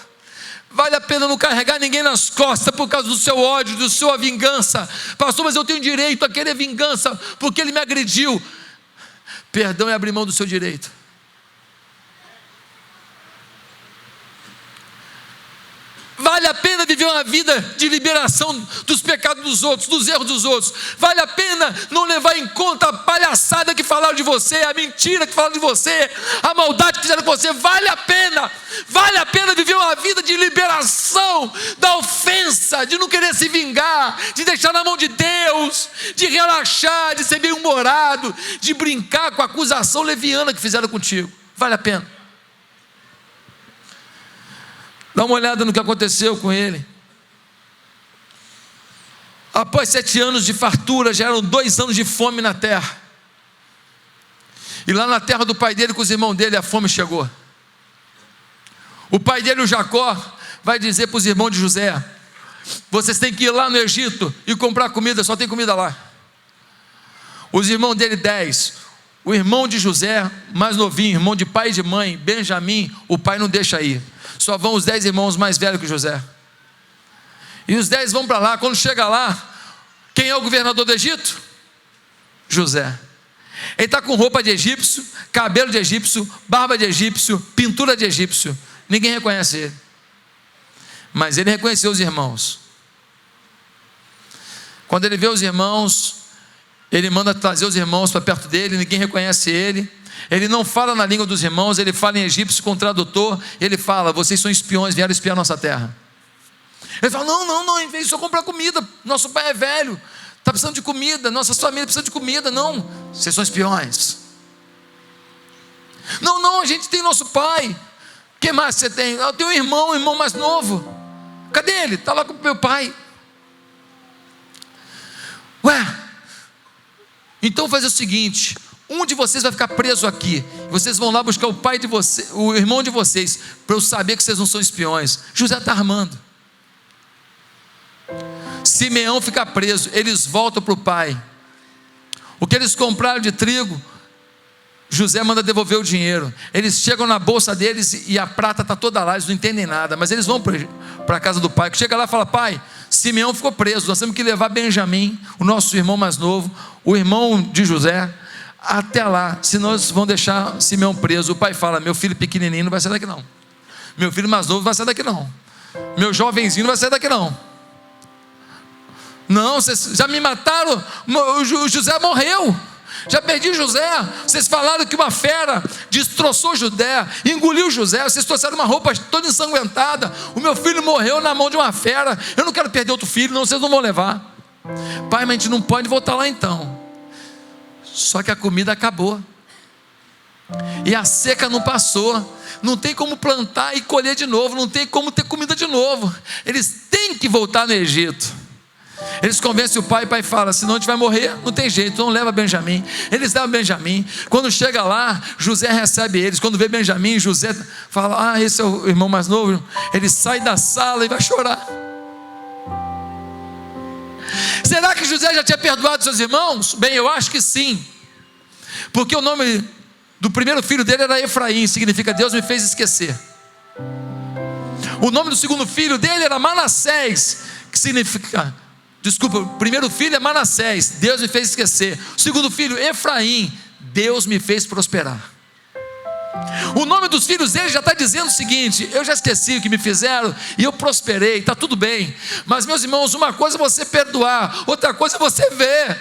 Vale a pena não carregar ninguém nas costas por causa do seu ódio, da sua vingança. Pastor, mas eu tenho direito a querer vingança porque ele me agrediu. Perdão é abrir mão do seu direito. Vale a pena viver uma vida de liberação dos pecados dos outros, dos erros dos outros. Vale a pena não levar em conta a palhaçada que falaram de você, a mentira que falaram de você, a maldade que fizeram com você. Vale a pena viver uma vida de liberação da ofensa, de não querer se vingar, de deixar na mão de Deus, de relaxar, de ser bem-humorado, de brincar com a acusação leviana que fizeram contigo. Vale a pena. Dá uma olhada no que aconteceu com ele. Após 7 anos de fartura, já eram 2 anos de fome na terra. E lá na terra do pai dele, com os irmãos dele, a fome chegou. O pai dele, o Jacó, vai dizer para os irmãos de José: vocês têm que ir lá no Egito e comprar comida, só tem comida lá. Os irmãos dele, 10. O irmão de José, mais novinho, irmão de pai e de mãe, Benjamim, o pai não deixa ir. Só vão os 10 irmãos mais velhos que José. E os 10 vão para lá. Quando chega lá, quem é o governador do Egito? José. Ele está com roupa de egípcio, cabelo de egípcio, barba de egípcio, pintura de egípcio. Ninguém reconhece ele. Mas ele reconheceu os irmãos. Quando ele vê os irmãos, ele manda trazer os irmãos para perto dele. Ninguém reconhece ele. Ele não fala na língua dos irmãos, ele fala em egípcio com o tradutor. Ele fala: vocês são espiões, vieram espiar nossa terra. Ele fala: não, em vez de só comprar comida, nosso pai é velho, está precisando de comida, nossa família precisa de comida. Não, vocês são espiões. Não, a gente tem nosso pai. O que mais você tem? Eu tenho um irmão mais novo. Cadê ele? Está lá com o meu pai. Ué, então faz o seguinte: um de vocês vai ficar preso aqui, vocês vão lá buscar o pai de vocês, o irmão de vocês, para eu saber que vocês não são espiões. José está armando. Simeão fica preso, eles voltam para o pai. O que eles compraram de trigo, José manda devolver o dinheiro. Eles chegam na bolsa deles e a prata está toda lá, eles não entendem nada, mas eles vão para a casa do pai. Chega lá e fala: pai, Simeão ficou preso, nós temos que levar Benjamim, o nosso irmão mais novo, o irmão de José, até lá, senão eles vão deixar Simeão preso. O pai fala: meu filho pequenininho não vai sair daqui não, meu filho mais novo não vai sair daqui não, meu jovenzinho não vai sair daqui não. Não, vocês já me mataram, o José morreu, já perdi José. Vocês falaram que uma fera destroçou José, engoliu José, vocês trouxeram uma roupa toda ensanguentada, o meu filho morreu na mão de uma fera, eu não quero perder outro filho, não, vocês não vão levar. Pai, mas a gente não pode voltar lá então. Só que a comida acabou, e a seca não passou, não tem como plantar e colher de novo, não tem como ter comida de novo, eles têm que voltar no Egito. Eles convencem o pai fala: senão a gente vai morrer, não tem jeito, então leva Benjamim. Eles levam Benjamim. Quando chega lá, José recebe eles. Quando vê Benjamim, José fala: ah, esse é o irmão mais novo. Ele sai da sala e vai chorar. Será que José já tinha perdoado seus irmãos? Bem, eu acho que sim, porque o nome do primeiro filho dele era Efraim, significa Deus me fez esquecer. O nome do segundo filho dele era Manassés, que significa, desculpa, o primeiro filho é Manassés, Deus me fez esquecer. O segundo filho, Efraim, Deus me fez prosperar. O nome dos filhos dele já está dizendo o seguinte: eu já esqueci o que me fizeram e eu prosperei, está tudo bem. Mas meus irmãos, uma coisa é você perdoar, outra coisa é você ver,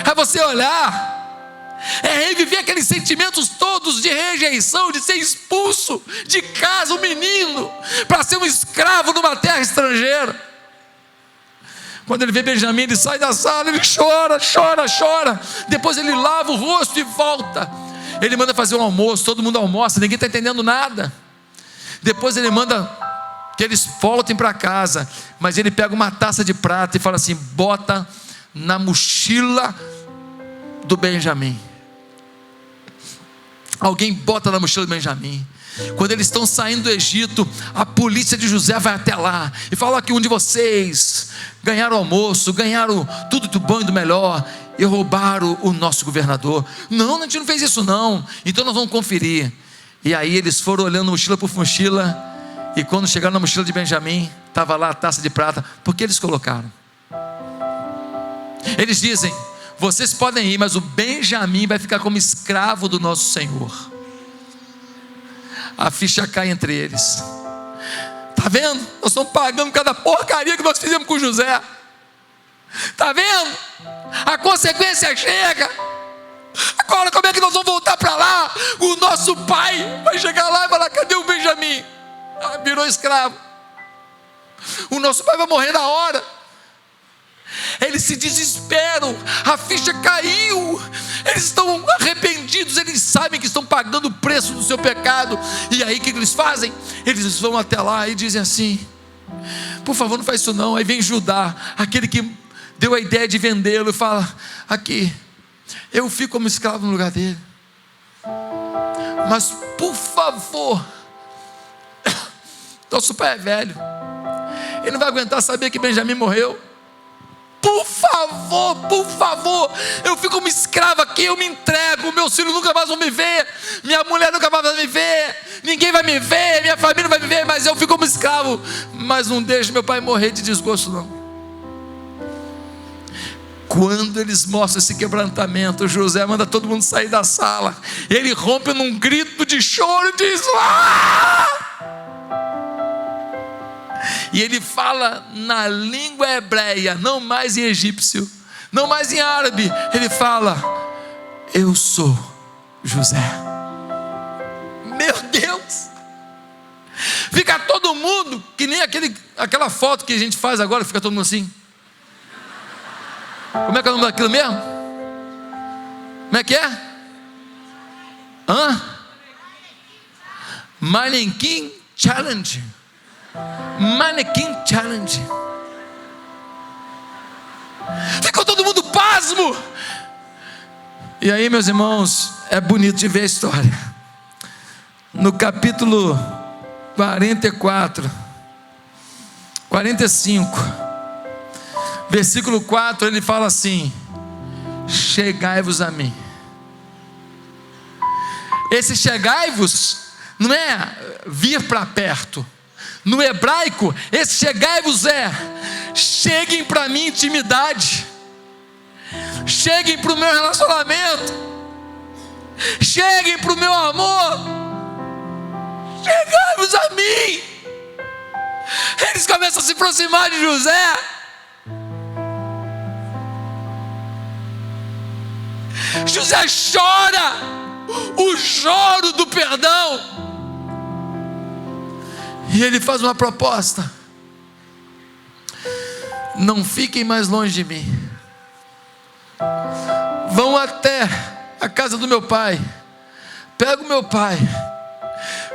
é você olhar, é reviver aqueles sentimentos todos de rejeição, de ser expulso de casa, um menino, para ser um escravo numa terra estrangeira. Quando ele vê Benjamim, ele sai da sala, ele chora, depois ele lava o rosto e volta. Ele manda fazer um almoço, todo mundo almoça, ninguém está entendendo nada. Depois ele manda que eles voltem para casa, mas ele pega uma taça de prata e fala assim: bota na mochila do Benjamim. Alguém bota na mochila do Benjamim. Quando eles estão saindo do Egito, a polícia de José vai até lá e fala que um de vocês ganharam almoço, ganharam tudo do bom e do melhor e roubaram o nosso governador. Não, a gente não fez isso não, então nós vamos conferir. E aí eles foram olhando mochila por mochila, e quando chegaram na mochila de Benjamim, estava lá a taça de prata. Por que eles colocaram? Eles dizem: vocês podem ir, mas o Benjamim vai ficar como escravo do nosso Senhor. A ficha cai entre eles. Está vendo? Nós estamos pagando cada porcaria que nós fizemos com José. Está vendo? A consequência chega. Agora como é que nós vamos voltar para lá? O nosso pai vai chegar lá e falar: cadê o Benjamim? Ah, virou escravo. O nosso pai vai morrer na hora. Eles se desesperam, a ficha caiu, eles estão arrependidos, eles sabem que estão pagando o preço do seu pecado. E aí o que eles fazem? Eles vão até lá e dizem assim: por favor, não faz isso não. Aí vem Judá, aquele que deu a ideia de vendê-lo, e fala: aqui, eu fico como escravo no lugar dele, mas por favor, nosso pai é velho, ele não vai aguentar saber que Benjamim morreu. Por favor, eu fico como escravo aqui, eu me entrego, meus filhos nunca mais vão me ver, minha mulher nunca mais vai me ver, ninguém vai me ver, minha família vai me ver, mas eu fico como escravo, mas não deixe meu pai morrer de desgosto não. Quando eles mostram esse quebrantamento, José manda todo mundo sair da sala, ele rompe num grito de choro e diz: ah! E ele fala na língua hebreia, não mais em egípcio, não mais em árabe. Ele fala: eu sou José. Meu Deus! Fica todo mundo que nem aquela foto que a gente faz agora, fica todo mundo assim. Como é que é o nome daquilo mesmo? Como é que é? Manequim Challenge. Manequim Challenge. Ficou todo mundo pasmo. E aí, meus irmãos, é bonito de ver a história. No capítulo 45, versículo 4, ele fala assim: chegai-vos a mim. Esse chegai-vos não é vir para perto. No hebraico, esse chegai-vos é: cheguem para mim, intimidade. Cheguem para o meu relacionamento. Cheguem para o meu amor. Chegai-vos a mim. Eles começam a se aproximar de José. José chora o choro do perdão. E ele faz uma proposta: não fiquem mais longe de mim. Vão até a casa do meu pai. Pega o meu pai.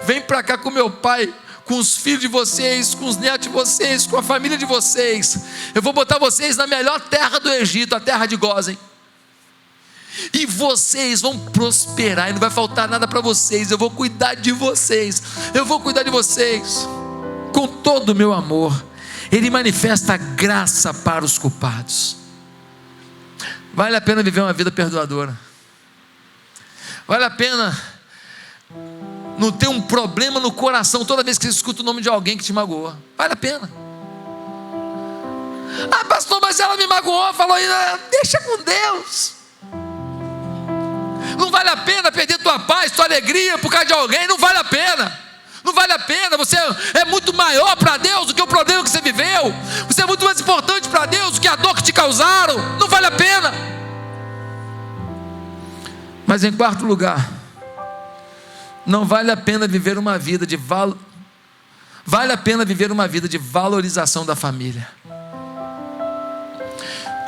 Vem para cá com o meu pai, com os filhos de vocês, com os netos de vocês, com a família de vocês. Eu vou botar vocês na melhor terra do Egito, a terra de Gósen. E vocês vão prosperar, e não vai faltar nada para vocês. Eu vou cuidar de vocês. Eu vou cuidar de vocês com todo o meu amor. Ele manifesta graça para os culpados. Vale a pena viver uma vida perdoadora. Vale a pena não ter um problema no coração toda vez que você escuta o nome de alguém que te magoou. Vale a pena. Ah, pastor, mas ela me magoou. Falou, deixa com Deus. Não vale a pena perder tua paz, tua alegria por causa de alguém. Não vale a pena. Não vale a pena. Você é muito maior para Deus do que o problema que você viveu. Você é muito mais importante para Deus do que a dor que te causaram. Não vale a pena. Mas em quarto lugar, não vale a pena viver uma vida de vale a pena viver uma vida de valorização da família.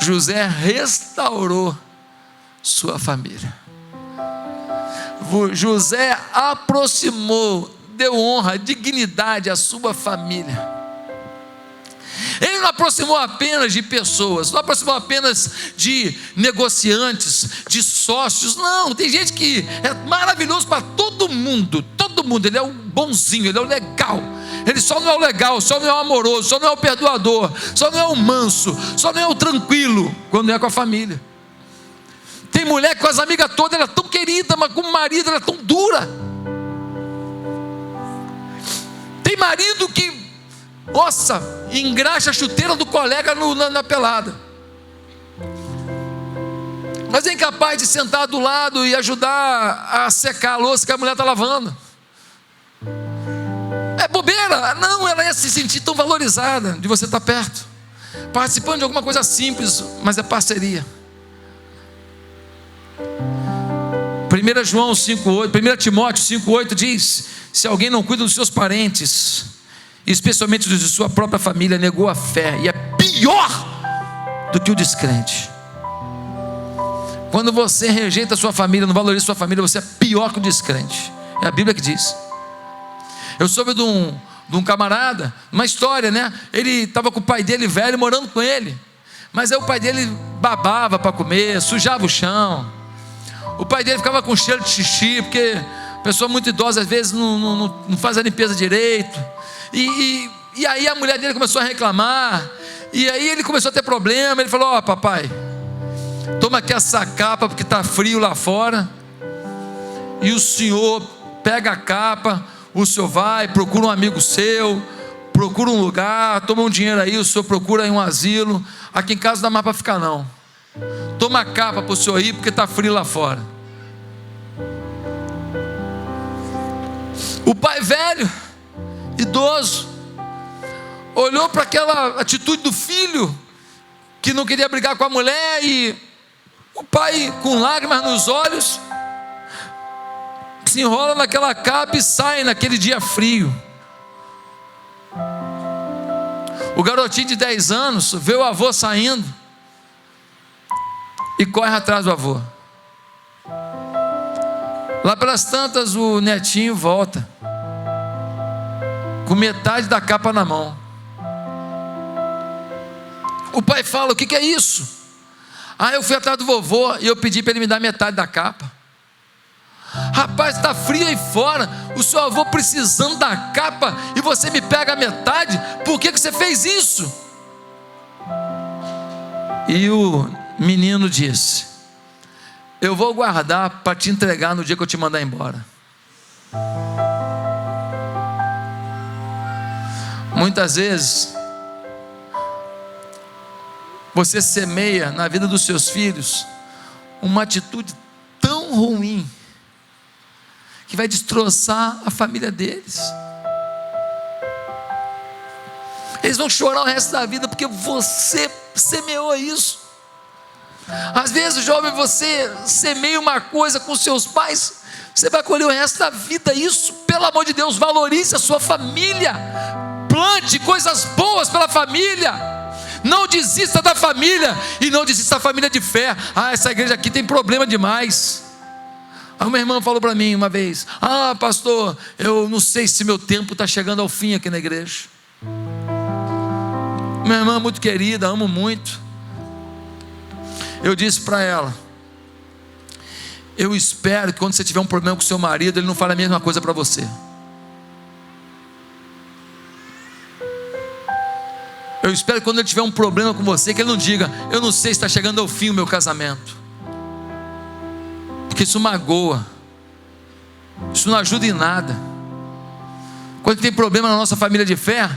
José restaurou sua família. José aproximou, deu honra, dignidade à sua família. Ele não aproximou apenas de pessoas, não aproximou apenas de negociantes, de sócios. Não, tem gente que é maravilhoso para todo mundo. Ele é o bonzinho, ele é o legal. Ele só não é o legal, só não é o amoroso, só não é o perdoador, só não é o manso, só não é o tranquilo quando é com a família. Tem mulher que com as amigas todas ela é tão querida, mas com o marido ela é tão dura. Tem marido que, nossa, engraxa a chuteira do colega na pelada, mas é incapaz de sentar do lado e ajudar a secar a louça que a mulher está lavando. É bobeira? Não, ela ia se sentir tão valorizada de você estar perto, participando de alguma coisa simples, mas é parceria. 1 Timóteo 5,8 diz: se alguém não cuida dos seus parentes, especialmente dos de sua própria família, negou a fé e é pior do que o descrente. Quando você rejeita a sua família, não valoriza a sua família, você é pior que o descrente. É a Bíblia que diz. Eu soube de um camarada, uma história, né? Ele estava com o pai dele velho, morando com ele, mas aí o pai dele babava para comer, sujava o chão. O pai dele ficava com cheiro de xixi, porque a pessoa muito idosa às vezes não faz a limpeza direito. E aí a mulher dele começou a reclamar. E aí ele começou a ter problema. Ele falou: papai, toma aqui essa capa porque está frio lá fora. E o senhor pega a capa, o senhor vai, procura um amigo seu, procura um lugar, toma um dinheiro aí, o senhor procura aí um asilo. Aqui em casa não dá mais para ficar não. Toma a capa para o senhor ir, porque está frio lá fora. O pai velho, idoso, olhou para aquela atitude do filho, que não queria brigar com a mulher, e o pai, com lágrimas nos olhos, se enrola naquela capa e sai naquele dia frio. O garotinho de 10 anos vê o avô saindo e corre atrás do avô. Lá pelas tantas, o netinho volta com metade da capa na mão. O pai fala: o que é isso? Eu fui atrás do vovô e eu pedi para ele me dar metade da capa. Rapaz, está frio aí fora, o seu avô precisando da capa e você me pega a metade, por que você fez isso? E o menino disse: eu vou guardar para te entregar no dia que eu te mandar embora. Muitas vezes você semeia na vida dos seus filhos uma atitude tão ruim que vai destroçar a família deles. Eles vão chorar o resto da vida porque você semeou isso. Às vezes, jovem, você semeia uma coisa com seus pais, você vai colher o resto da vida isso. Pelo amor de Deus, valorize a sua família, plante coisas boas pela família, não desista da família, e não desista da família de fé. Essa igreja aqui tem problema demais. Uma irmã falou para mim uma vez: pastor, eu não sei se meu tempo está chegando ao fim aqui na igreja. Minha irmã muito querida, amo muito. Eu disse para ela: eu espero que quando você tiver um problema com seu marido, ele não fale a mesma coisa para você. Eu espero que quando ele tiver um problema com você, que ele não diga: eu não sei se está chegando ao fim o meu casamento, porque isso magoa, isso não ajuda em nada. Quando tem problema na nossa família de fé,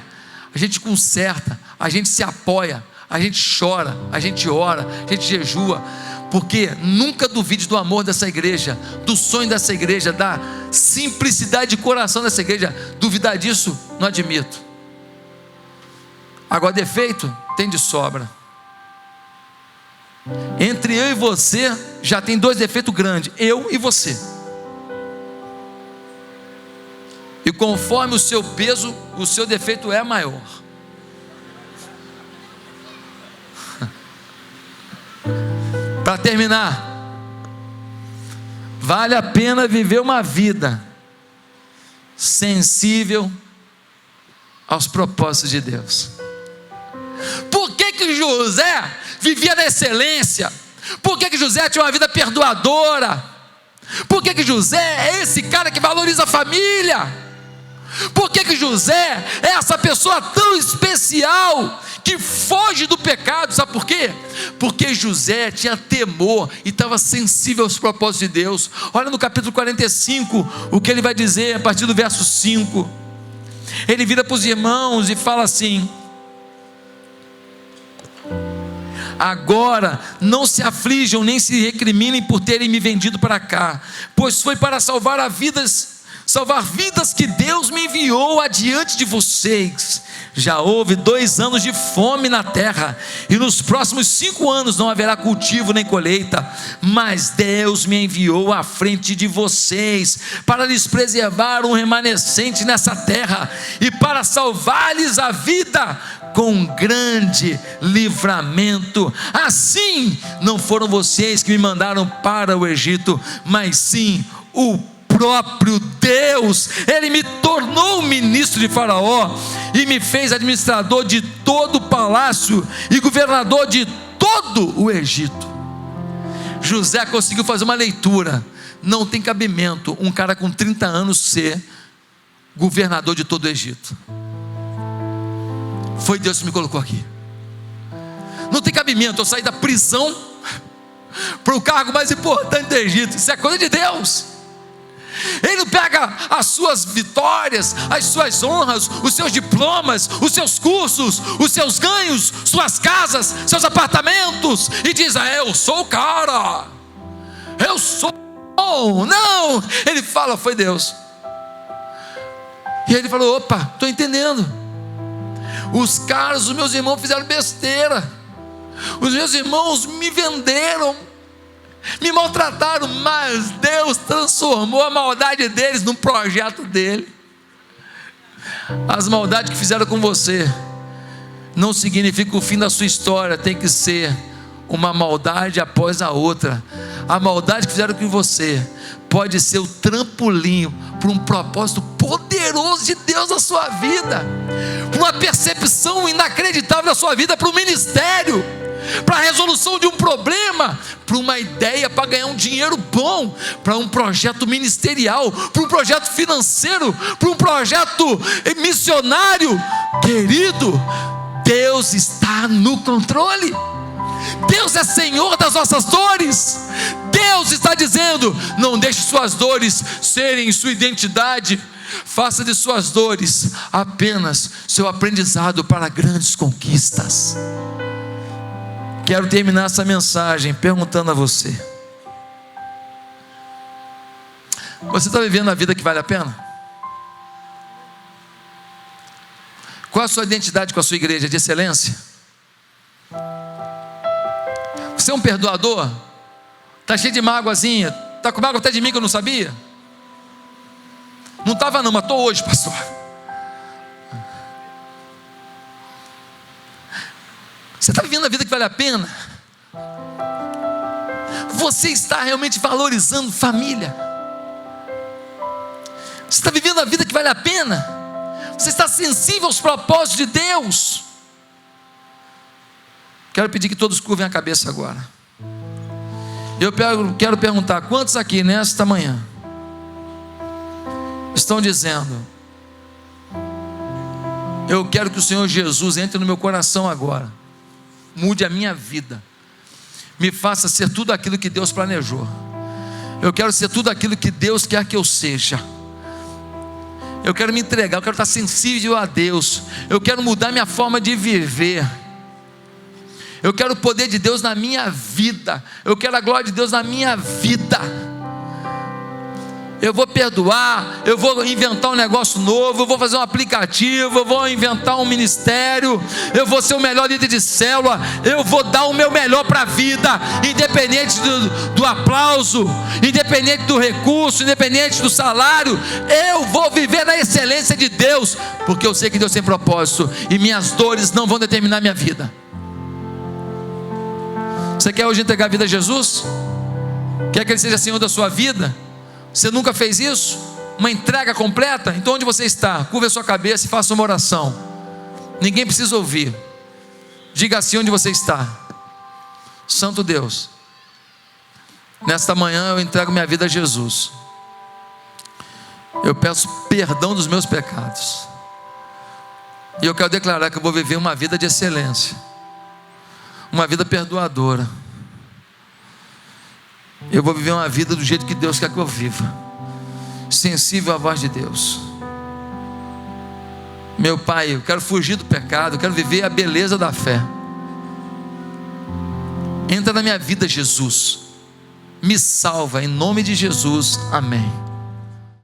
a gente conserta, a gente se apoia, a gente chora, a gente ora, a gente jejua, porque nunca duvide do amor dessa igreja, do sonho dessa igreja, da simplicidade de coração dessa igreja. Duvidar disso, não admito. Agora, defeito tem de sobra. Entre eu e você já tem 2 defeitos grandes: eu e você. E conforme o seu peso, o seu defeito é maior. Para terminar, vale a pena viver uma vida sensível aos propósitos de Deus. Por que José vivia na excelência? Por que José tinha uma vida perdoadora? Por que José é esse cara que valoriza a família? Por que José é essa pessoa tão especial que foge do pecado? Sabe por quê? Porque José tinha temor e estava sensível aos propósitos de Deus. Olha no capítulo 45 o que ele vai dizer a partir do verso 5. Ele vira para os irmãos e fala assim: agora não se aflijam nem se recriminem por terem me vendido para cá, pois foi para salvar vidas que Deus me enviou adiante de vocês. Já houve 2 anos de fome na terra, e nos próximos 5 anos não haverá cultivo nem colheita, mas Deus me enviou à frente de vocês para lhes preservar um remanescente nessa terra e para salvar-lhes a vida com grande livramento. Assim não foram vocês que me mandaram para o Egito, mas sim o próprio Deus. Ele me tornou ministro de Faraó e me fez administrador de todo o palácio e governador de todo o Egito. José conseguiu fazer uma leitura. Não tem cabimento um cara com 30 anos ser governador de todo o Egito. Foi Deus que me colocou aqui. Não tem cabimento eu sair da prisão para o cargo mais importante do Egito. Isso é coisa de Deus. Ele não pega as suas vitórias, as suas honras, os seus diplomas, os seus cursos, os seus ganhos, suas casas, seus apartamentos e diz: eu sou o cara, eu sou. Não, ele fala: foi Deus. E ele falou: opa, estou entendendo. Os caras, os meus irmãos fizeram besteira, os meus irmãos me venderam, me maltrataram, mas Deus transformou a maldade deles num projeto dele. As maldades que fizeram com você não significa o fim da sua história. Tem que ser uma maldade após a outra. A maldade que fizeram com você pode ser o trampolim para um propósito poderoso de Deus na sua vida, para uma percepção inacreditável da sua vida, para o ministério. para a resolução de um problema, para uma ideia, para ganhar um dinheiro bom, para um projeto ministerial, para um projeto financeiro, para um projeto missionário. Querido, Deus está no controle. Deus é Senhor das nossas dores. Deus está dizendo: não deixe suas dores serem sua identidade. Faça de suas dores apenas seu aprendizado para grandes conquistas. Quero terminar essa mensagem perguntando a você: você está vivendo a vida que vale a pena? Qual a sua identidade com a sua igreja de excelência? Você é um perdoador? Está cheio de mágoazinha? Está com mágoa até de mim que eu não sabia? Não estava não, mas estou hoje, pastor. Você está vivendo a vida que vale a pena? Você está realmente valorizando família? Você está vivendo a vida que vale a pena? Você está sensível aos propósitos de Deus? Quero pedir que todos curvem a cabeça agora. Eu quero perguntar: quantos aqui nesta manhã estão dizendo: eu quero que o Senhor Jesus entre no meu coração agora, mude a minha vida, me faça ser tudo aquilo que Deus planejou. Eu quero ser tudo aquilo que Deus quer que eu seja. Eu quero me entregar, eu quero estar sensível a Deus. Eu quero mudar minha forma de viver. Eu quero o poder de Deus na minha vida. Eu quero a glória de Deus na minha vida. Eu vou perdoar, eu vou inventar um negócio novo, eu vou fazer um aplicativo, eu vou inventar um ministério, eu vou ser o melhor líder de célula, eu vou dar o meu melhor para a vida, independente do aplauso, independente do recurso, independente do salário. Eu vou viver na excelência de Deus, porque eu sei que Deus tem propósito e minhas dores não vão determinar minha vida. Você quer hoje entregar a vida a Jesus? Quer que Ele seja Senhor da sua vida? Você nunca fez isso? Uma entrega completa? Então onde você está? Curva a sua cabeça e faça uma oração. Ninguém precisa ouvir. Diga assim onde você está: Santo Deus, nesta manhã eu entrego minha vida a Jesus. Eu peço perdão dos meus pecados. E eu quero declarar que eu vou viver uma vida de excelência, uma vida perdoadora. Eu vou viver uma vida do jeito que Deus quer que eu viva, sensível à voz de Deus. Meu Pai, eu quero fugir do pecado, eu quero viver a beleza da fé. Entra na minha vida, Jesus. Me salva, em nome de Jesus, amém.